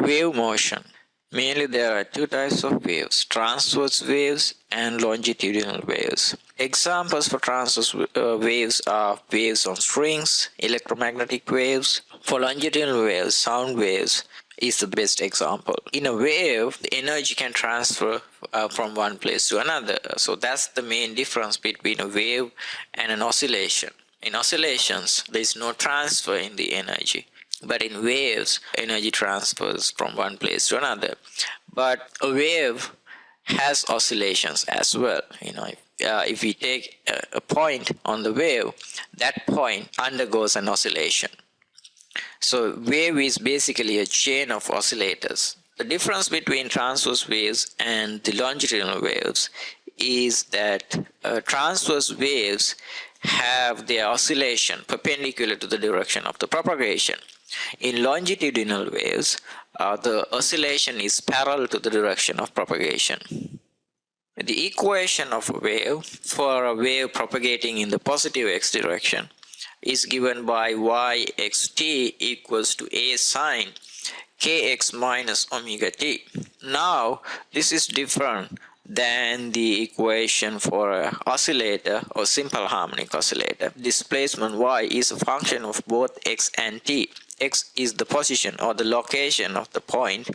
Wave motion. Mainly there are two types of waves, transverse waves and longitudinal waves. Examples for transverse waves are waves on strings, electromagnetic waves. For longitudinal waves, sound waves is the best example. In a wave, the energy can transfer from one place to another. So that's the main difference between a wave and an oscillation. In oscillations, there is no transfer in the energy. But in waves, energy transfers from one place to another. But a wave has oscillations as well. If we take a point on the wave, that point undergoes an oscillation. So wave is basically a chain of oscillators. The difference between transverse waves and the longitudinal waves is that transverse waves have their oscillation perpendicular to the direction of the propagation. In longitudinal waves, the oscillation is parallel to the direction of propagation. The equation of a wave for a wave propagating in the positive x direction is given by yxt equals to a sine kx minus omega t. Now, this is different than the equation for an oscillator or simple harmonic oscillator. Displacement y is a function of both x and t. X is the position or the location of the point,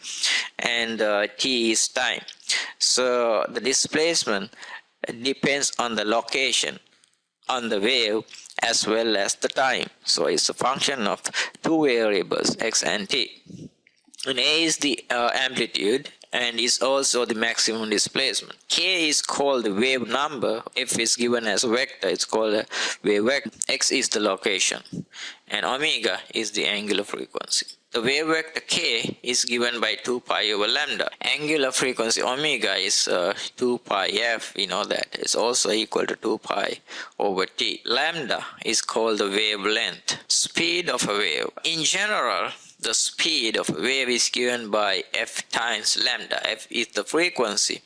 and t is time. So the displacement depends on the location on the wave as well as the time. So it's a function of two variables, x and t. And a is the amplitude and is also the maximum displacement. K is called the wave number. If it's given as a vector, it's called a wave vector. X is the location and omega is the angular frequency. The wave vector k is given by 2 pi over lambda. Angular frequency omega is 2 pi f. We know that. It's also equal to 2 pi over t. Lambda is called the wavelength. Speed of a wave. In general, the speed of a wave is given by f times lambda. F is the frequency,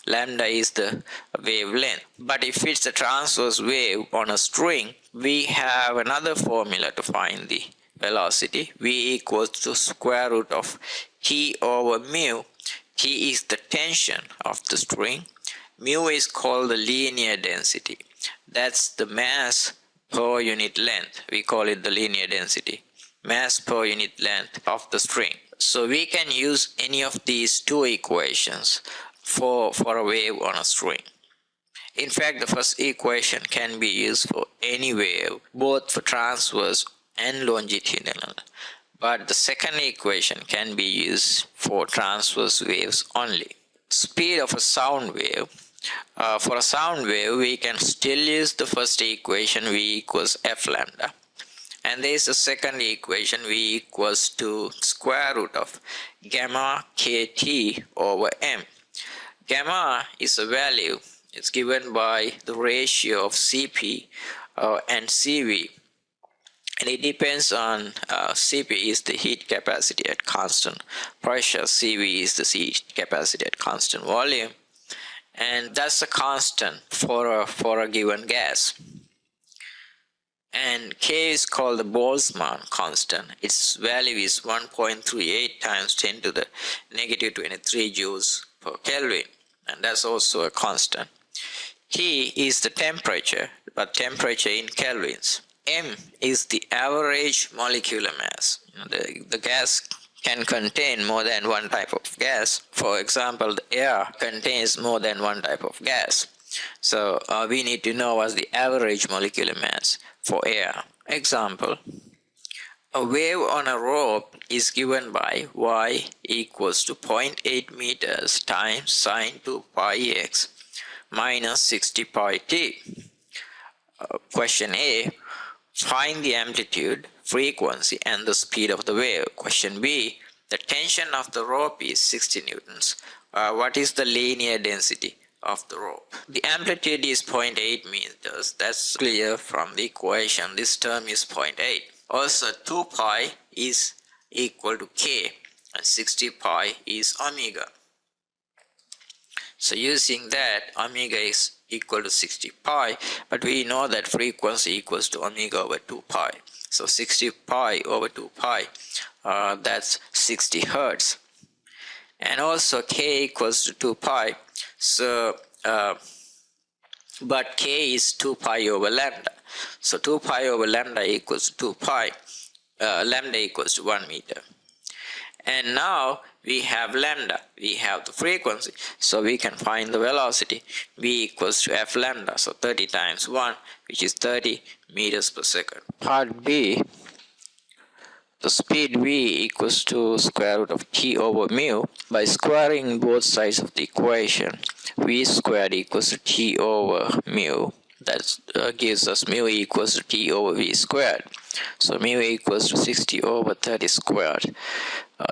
lambda is the wavelength. But if it's a transverse wave on a string, we have another formula to find the velocity. V equals to square root of T over mu. T is the tension of the string. Mu is called the linear density. That's the mass per unit length. We call it the linear density. Mass per unit length of the string. So we can use any of these two equations for a wave on a string. In fact, the first equation can be used for any wave, both for transverse and longitudinal. But the second equation can be used for transverse waves only. Speed of a sound wave. For a sound wave, we can still use the first equation, V equals f lambda. And there is a second equation, V equals to square root of gamma kt over m. Gamma is a value. It's given by the ratio of Cp and Cv. And it depends on Cp is the heat capacity at constant pressure, Cv is the heat capacity at constant volume. And that's a constant for a given gas. And K is called the Boltzmann constant. Its value is 1.38 times 10 to the negative 23 joules per Kelvin. And that's also a constant. T is the temperature, but temperature in kelvins. M is the average molecular mass. The gas can contain more than one type of gas. For example, the air contains more than one type of gas. So we need to know what's the average molecular mass for air. Example, a wave on a rope is given by y equals to 0.8 meters times sine 2 pi x minus 60 pi t. Question A, find the amplitude, frequency and the speed of the wave. Question B, the tension of the rope is 60 newtons. What is the linear density of the rope? The amplitude is 0.8 meters. That's clear from the equation. This term is 0.8. Also 2 pi is equal to k and 60 pi is omega. So using that, omega is equal to 60 pi, but we know that frequency equals to omega over 2 pi. So 60 pi over 2 pi, that's 60 hertz. and also k equals to 2 pi. So but k is 2 pi over lambda, so 2 pi over lambda equals 2 pi, lambda equals to 1 meter. And now we have lambda, we have the frequency, so we can find the velocity. V equals to f lambda, so 30 times 1, which is 30 meters per second. Part B, the speed v equals to square root of t over mu. By squaring both sides of the equation, v squared equals to t over mu. That gives us mu equals to t over v squared. So mu equals to 60 over 30 squared.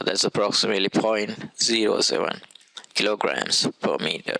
That's approximately 0.07 kilograms per meter.